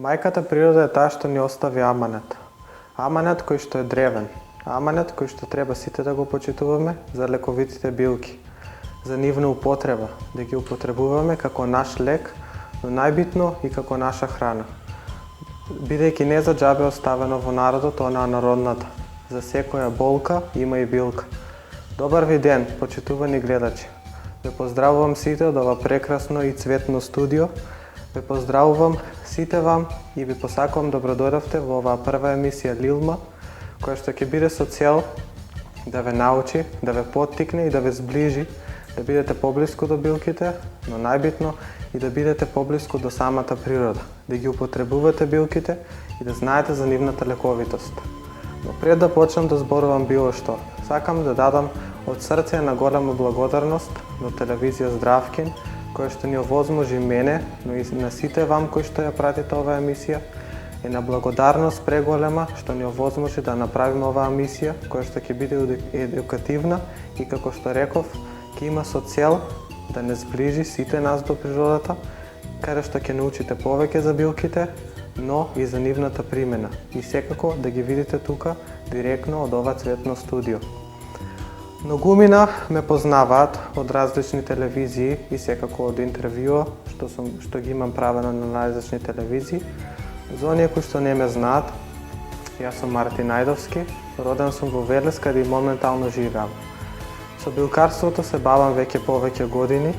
Мајката природа е таа што ни остави аманет. Аманет кој што е древен. Аманет кој што треба сите да го почитуваме за лековитите билки. За нивна употреба, да ги употребуваме како наш лек, но најбитно и како наша храна. Бидејќи не за џабе оставено во народот онаа народната. За секоја болка има и билка. Добар ви ден, почитувани гледачи. Ве поздравувам сите од ова прекрасно и цветно студио. Ве поздравувам сите вам и ви посакувам добродојдовте во оваа прва емисија Лилма, која што ќе биде со цел да ве научи, да ве поттикне и да ве сближи, да бидете поблиску до билките, но најбитно и да бидете поблиску до самата природа, да ги употребувате билките и да знаете за нивната лековитост. Но пред да почнам да зборувам било што, сакам да дадам од срце на голема благодарност до телевизија Здравкин, која што ни овозможи мене, но и на сите вам кои што ја пратите оваа емисија, и на благодарност преголема што ни овозможи да направиме оваа емисија, која што ќе биде едукативна и како што реков, ќе има со цел да не сближи сите нас до природата, каде што ќе научите повеќе за билките, но и за нивната примена. И секако да ги видите тука директно од ова цветно студио. Многумина ме познаваат од различни телевизии и секако од интервјуа што ги имам правено на различни телевизии. За оние кои што не ме знаат, јас сум Мартин Најдовски, роден сум во Велес, каде и моментално живеам. Со билкарството се бавам веќе повеќе години,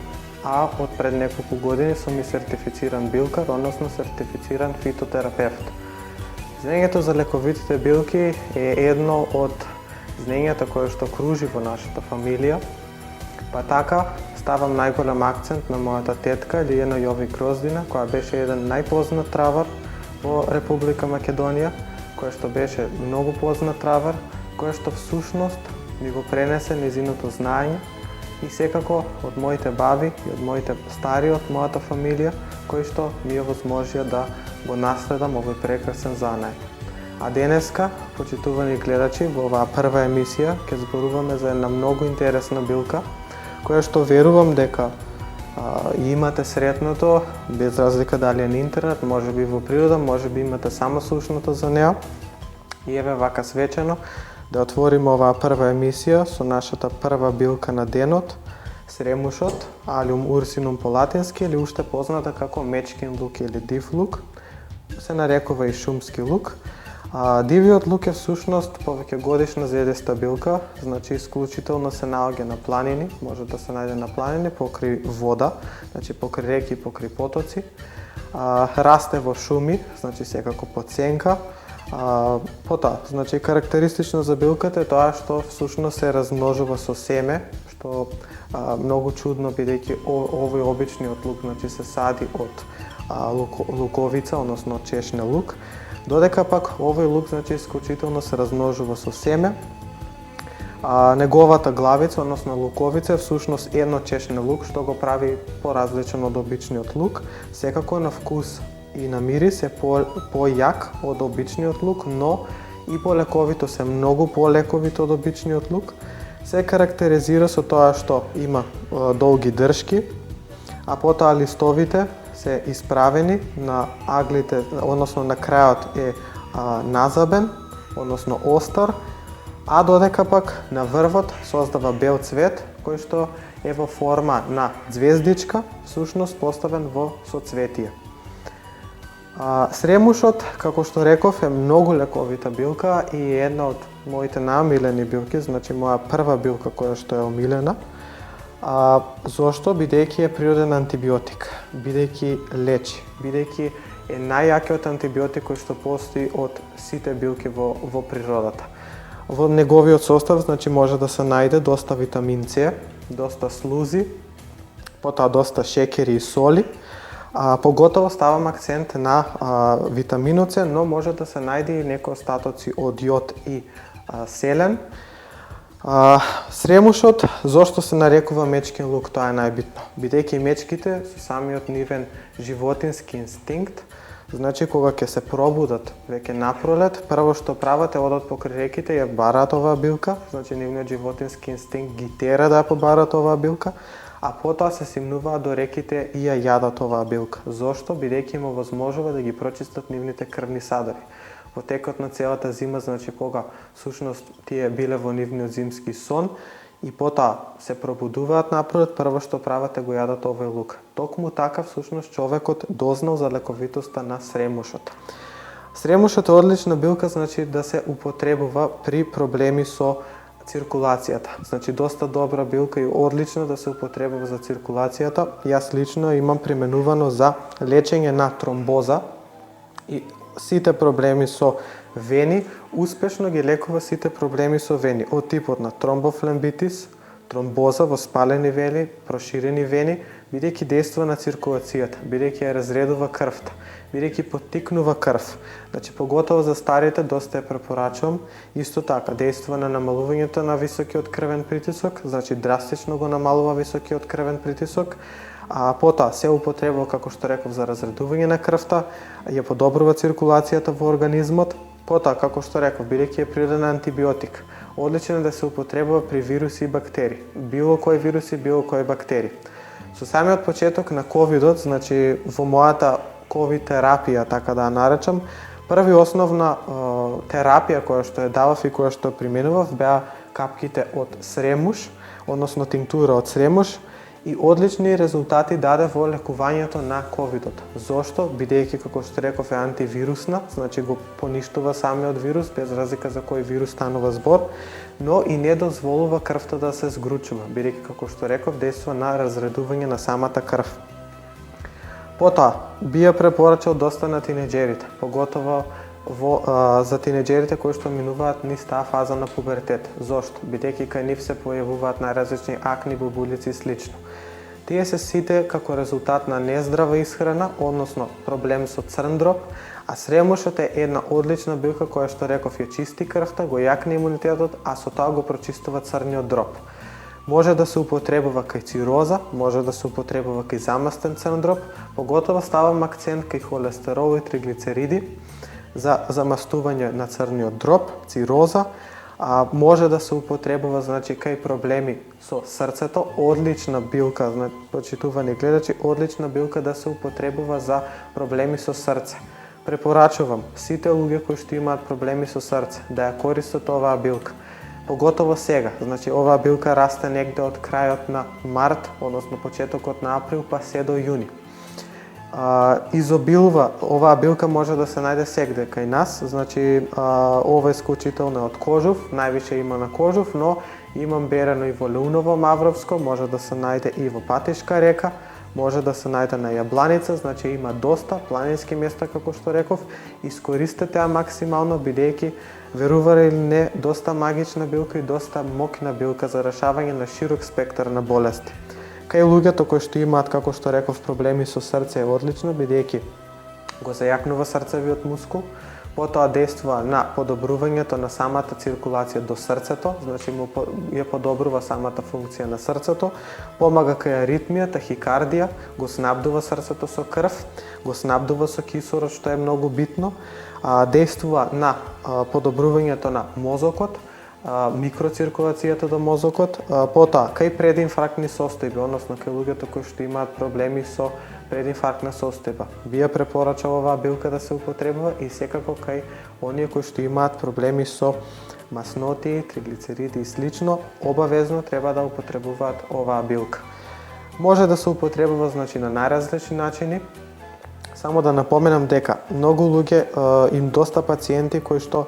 а од пред неколку години сум и сертифициран билкар, односно сертифициран фитотерапевт. Знаењето за лековитите билки е едно од знаењата кое што кружи во нашата фамилија, па така ставам најголем акцент на мојата тетка Лиена Јови Гроздина, која беше еден најпознат травар во Република Македонија, која што беше многу познат травар, која што всушност ми го пренесе незиното знаење и секако од моите баби и од моите стари од мојата фамилија, кои што ми овозможија да го наследам овој прекрасен занај. А денеска, почитувани гледачи, во оваа прва емисија ќе зборуваме за една многу интересна билка, која што верувам дека имате сретното, без разлика дали е на интернет, можеби во природа, можеби имате само слушното за неа. И еве вака свечено да отвориме оваа прва емисија со нашата прва билка на денот, сремушот, Алиум урсинум по латински или уште позната како мечкин лук или див лук, се нарекува и шумски лук. Дивиот лук е всушност повеќе годишна зедеста билка, значи исклучително се наоѓа на планини, може да се најде на планини покрај вода, значи покрај реки и покрај потоци. Расте во шуми, значи секако под сенка. Значи карактеристично за билката е тоа што всушност се размножува со семе, што многу чудно бидејќи овој обичниот лук значи се сади од луковица, односно чешне лук. Додека пак овој лук значи исклучително се размножува со семе. Неговата главица, односно луковица е всушност едно чешне лук, што го прави поразличен од обичниот лук. Секако на вкус и на мирис е појак од обичниот лук, но и полековито се многу полековито од обичниот лук. Се карактеризира со тоа што има долги дршки, а потоа листовите се исправени на аглите, односно на крајот е назабен, односно остар, а додека пак на врвот создава бел цвет, кој што е во форма на ѕвездичка, всушност поставен во соцветие. Сремушот, како што реков, е многу лековита билка и е една од моите најомилени билки, значи моја прва билка која што е омилена. Зошто? Бидејќи е природен антибиотик, бидејќи лечи, бидејќи е најјакиот антибиотик кој што постои од сите билки во природата. Во неговиот состав значи може да се најде доста витамин С, доста слузи, потоа доста шеќери и соли. Поготово ставам акцент на витаминот С, но може да се најде и некои остатоци од јод и селен. Сремушот, зошто се нарекува мечкин лук, тоа е најбитно. Бидејќи мечките со самиот нивен животински инстинкт, значи кога ќе се пробудат веќе напролет, прво што прават е одат покрај реките и ја бараат оваа билка, значи нивниот животински инстинкт ги тера да ја побарат оваа билка, а потоа се симнуваат до реките и ја јадат оваа билка. Зошто? Бидејќи им овозможува да ги прочистат нивните крвни садови. Во текот на целата зима, значи кога всушност тие биле во нивниот зимски сон и потоа се пробудуваат напред, прво што прават е го јадат овој лук. Токму така всушност човекот дознал за лековитоста на сремушот. Сремушот е одлична билка, значи да се употребува при проблеми со циркулацијата. Значи доста добра билка и одлично да се употребува за циркулацијата. Јас лично имам применувано за лечење на тромбоза и сите проблеми со вени, успешно ги лекува сите проблеми со вени, од типот на тромбофлембитис, тромбоза во спалени вени, проширени вени, бидејќи дејства на циркулацијата, бидејќи ја разредува крвта, бидејќи поттикнува крв. Значи, поготово за старите, доста ја препорачувам. Исто така, дејства на намалувањето на високиот крвен притисок, значи драстично го намалува високиот крвен притисок, а потоа се употребува, како што реков, за разредување на крвта, ја подобрува циркулацијата во организмот. Потоа, како што реков, бидејќи е природен антибиотик, одличен е да се употребува при вируси и бактерии. Било кој вируси, било кој бактерии. Со самиот почеток на ковидот, значи во мојата ковид терапија, така да ја наречам, први основна терапија која што ја давав и која што ја применував беа капките од сремуш, односно тинктура од сремуш, и одлични резултати даде во лекувањето на ковидот. Зошто? Бидејќи, како што реков, е антивирусна, значи го поништува самиот вирус, без разлика за кој вирус станува збор, но и не дозволува крвта да се згручува, бидејќи, како што реков, дејства на разредување на самата крв. Потоа, би ја препорачал доста на тинеџерите, поготово за тинеџерите кои што минуваат низ таа фаза на пубертет. Зошто? Бидејќи кај нив се појавуваат најразлични акни, бубулици и слично. Тие се сите како резултат на нездрава исхрана, односно проблем со црн дроб, а сремушот е една одлична билка која што реков ја чисти крвта, го јакне имунитетот, а со тоа го прочистува црниот дроб. Може да се употребува кај цироза, може да се употребува кај замастен црн дроб, поготово ставам акцент кај холестерол и триглицериди за замастување на црниот дроб, цироза. Може да се употребува, значи, кај проблеми со срцето, одлична билка, почитувани гледачи, одлична билка да се употребува за проблеми со срце. Препорачувам сите луѓе кои што имаат проблеми со срце да ја користат оваа билка. Поготово сега, значи оваа билка расте негде од крајот на март, односно почетокот на април, па се до јуни. Изобилува, оваа билка може да се најде сегде кај нас, значи ова исклучително е од кожув, највише има на кожув, но имам берено и во Луново, Мавровско, може да се најде и во Патишка река, може да се најде на Јабланица, значи има доста планински места, како што реков, искористете ја максимално, бидејќи, верувате или не, доста магична билка и доста моќна билка за решавање на широк спектар на болести. Кај луѓето кои што имаат, како што реков, проблеми со срце е одлично, бидејќи го зајакнува срцевиот мускул, потоа дејства на подобрувањето на самата циркулација до срцето, значи ја подобрува самата функција на срцето, помага кај аритмија, тахикардија, го снабдува срцето со крв, го снабдува со кисород, што е многу битно, дејствува на подобрувањето на мозокот, микроциркулацијата до мозокот, потоа кај прединфарктни состојби, односно кај луѓето кои што имаат проблеми со прединфарктна состојба. Би ја препорачал оваа билка да се употребува и секако кај оние кои што имаат проблеми со масноти, триглицериди и слично, обавезно треба да употребуваат оваа билка. Може да се употребува, значи, на најразлични начини. Само да напоменам дека многу луѓе им доста пациенти кои што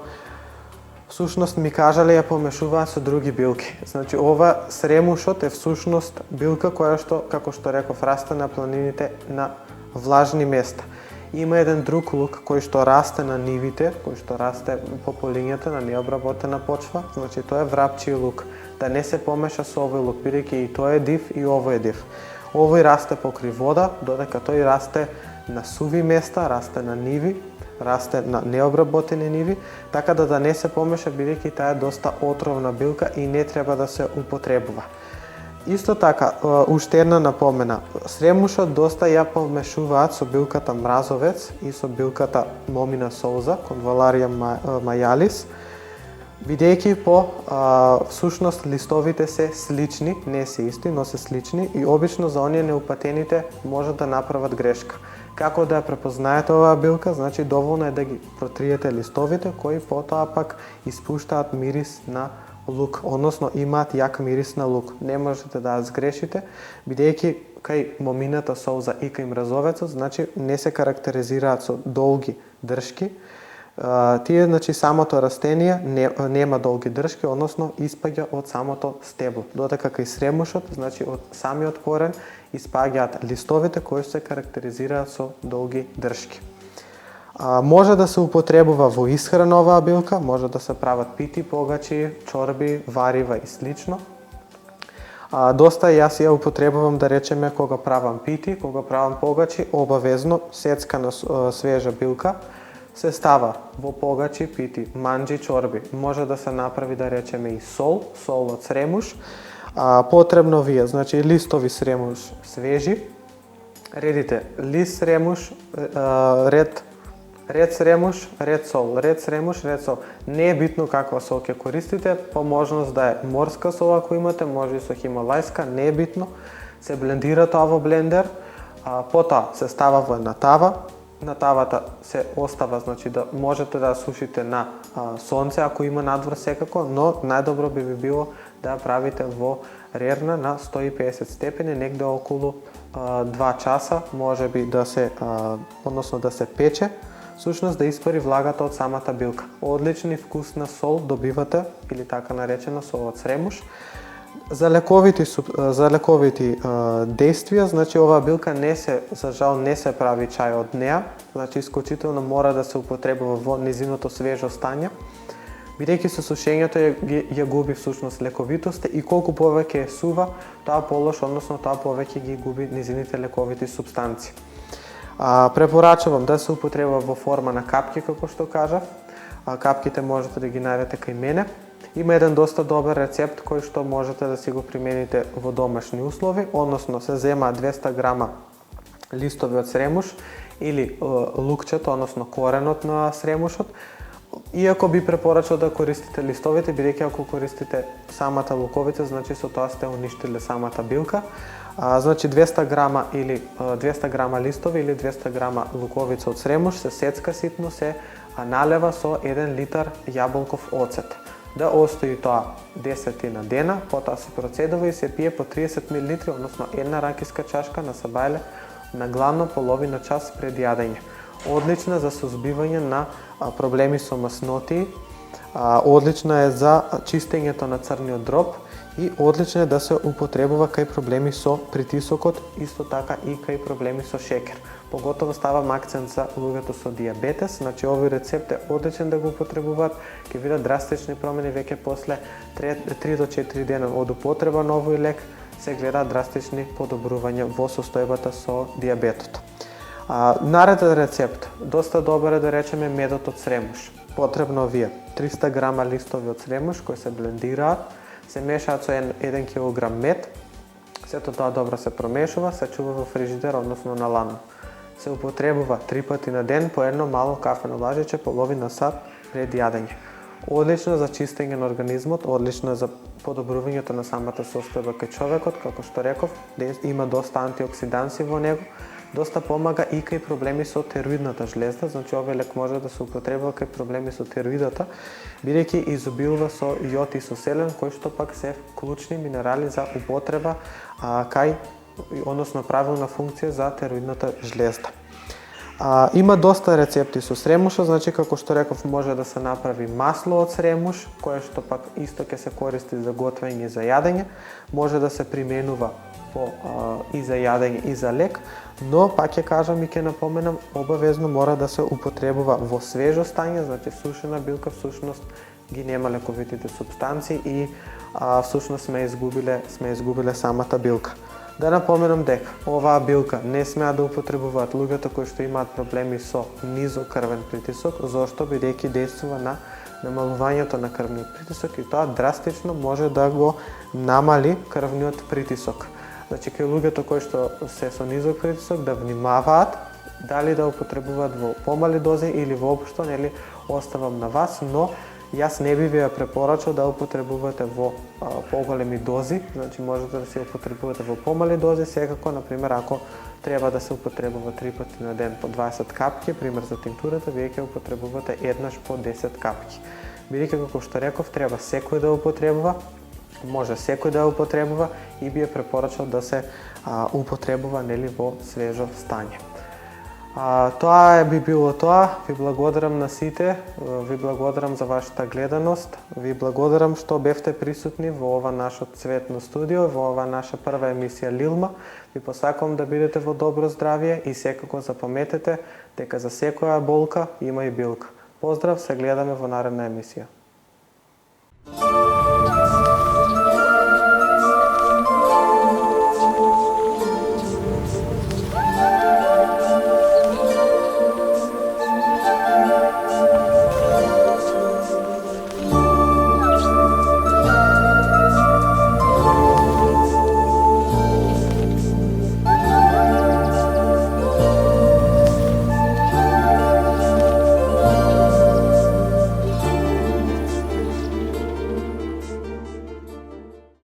всушност ми кажале ја помешуваат со други билки. Значи, ова сремушот е всушност билка која што, како што реков, расте на планините на влажни места. Има еден друг лук кој што расте на нивите, кој што расте по полињата на необработена почва, значи тоа е врапчиј лук. Да не се помеша со овој лук, бидејќи и тој е див и овој е див. Овој расте покрај вода, додека тој расте на суви места, расте на ниви, расте на необработени ниви, така да не се помеша, бидејќи таа е доста отровна билка и не треба да се употребува. Исто така, уште една напомена, сремушот доста ја помешуваат со билката мразовец и со билката момина солза, Convallaria maialis. Бидејќи всушност листовите се слични, не се исти, но се слични и обично за оние неупатените може да направат грешка. Како да ја препознаете оваа билка? Значи доволно е да ги протриете листовите кои потоа пак испуштаат мирис на лук, односно имаат јак мирис на лук. Не можете да ја сгрешите, бидејќи кај момината соуза и кај мразовецот, значи не се карактеризираат со долги дршки. Тие, значи, самото растение нема долги дршки, односно испаѓа од самото стебло. Додека кај сремушот, значи од самиот корен испаѓаат листовите кои се карактеризираат со долги дршки. Може да се употребува во исхрана оваа билка, може да се прават пити, погачи, чорби, варива и слично. Доста јас ја употребувам, да речеме, кога правам пити, кога правам погачи, обавезно сецкана свежа билка се става во погачи, пити, манџи, чорби. Може да се направи, да речеме, и сол од сремуш. Потребно ви е, значи, листови сремуш свежи. Редите лист сремуш, ред сремуш, ред сол, ред сремуш, ред сол. Не е битно каква сол ќе користите, по можност да е морска сол ако имате, може и со хималајска, не е битно. Се блендира тоа во блендер, потоа се става во една тава. На тавата се остава, значи да можете да ја сушите на сонце ако има надвор секако, но најдобро би било да ја правите во рерна на 150 степени, негде околу 2 часа, може би да се, односно да се пече, всушност да испари влагата од самата билка. Одлична и вкусна сол добивате, или така наречена сол од сремуш. За лековити действија, значи оваа билка за жал не се прави чај од неа, значи исклучително мора да се употребува во низиното свежо стање, бидејќи со сушењето ја губи всушност лековитост и колку повеќе е сува, тоа полош, односно тоа повеќе ги губи низините лековити супстанции. Препорачувам да се употребува во форма на капки, како што кажав. Капките можете да ги најдете кај мене. Има еден доста добар рецепт кој што можете да си го примените во домашни услови, односно се зема 200 грама листови од сремуш или лукчето, односно коренот на сремушот. Иако би препорачал да користите листовите, бидејќи ако користите самата луковица, значи со тоа сте уништиле самата билка. Значи 200 грама или 200 грама листови или 200 грама луковица од сремуш се сецка ситно, се налева со 1 литар јаболков оцет. Да остои тоа 10 на дена, потоа се процедува и се пие по 30 мл, односно една ракиска чашка на сабајле на главно половина час пред јадење. Одлична за сузбивање на проблеми со маснотии, одлична е за чистењето на црниот дроб и одлична е да се употребува кај проблеми со притисокот, исто така и кај проблеми со шекер. Поготово ставам акцент за луѓето со диабетес, значи овој рецепт е одличен да го употребуваат, ќе видат драстични промени веќе после 3 до 4 дена од употреба на овој лек, се гледаат драстични подобрувања во состојбата со диабетот. Нареден рецепт, доста добар е, да речеме, медот од сремуш. Потребно ви е 300 грама листови од сремуш кои се блендираат, се мешаат со 1 кг мед, сето тоа добро се промешува, се чува во фрижидер, односно на лано. Се употребува 3 пати на ден по едно мало кафено лажиче, половина сат пред јадење. Одлично за чистење на организмот, одлично за подобрувањето на самата состојба кај човекот, како што реков, има доста антиоксиданси во него, доста помага и кај проблеми со тероидната жлезда, значи овој лек може да се употребува кај проблеми со тероидата, бидејќи изобилува со јод и со селен, кои што пак се клучни минерали за употреба кај, односно правилна функција за тероидната жлезда. Има доста рецепти со сремуша, значи како што реков може да се направи масло од сремуш, кое што пак исто ќе се користи за готвење и за јадење, може да се применува и за јадење и за лек, но пак ќе кажам и ќе напоменам, обавезно мора да се употребува во свежо стање, значи сушена билка всушност ги нема лековитите супстанции и всушност сме изгубиле самата билка. Да напоменам дека оваа билка не смеа да употребуваат луѓето кои што имаат проблеми со низок крвен притисок, зошто бидејќи действува на намалувањето на крвниот притисок и тоа драстично може да го намали крвниот притисок. Значи кај луѓето кои што се со низок притисок да внимаваат дали да употребуваат во помали дози или воопшто, нели, оставам на вас, но Јас не би ви ја препорачал да употребувате во поголеми дози, значи можете да се употребувате во помали дози, секако, например, ако треба да се употребува 3 пати на ден по 20 капки, пример за тинктурата, вие ќе употребувате еднаш по 10 капки. Бидејќи, како што реков, треба секој да употребува, може секој да употребува и би ја препорачал да се употребува нели во свежо стање. Тоа би било тоа. Ви благодарам на сите, ви благодарам за вашата гледаност, ви благодарам што бевте присутни во ова наше цветно студио, во ова наша прва емисија Лилма. Ви посакувам да бидете во добро здравје и секако запаметете дека за секоја болка има и билка. Поздрав, се гледаме во наредна емисија.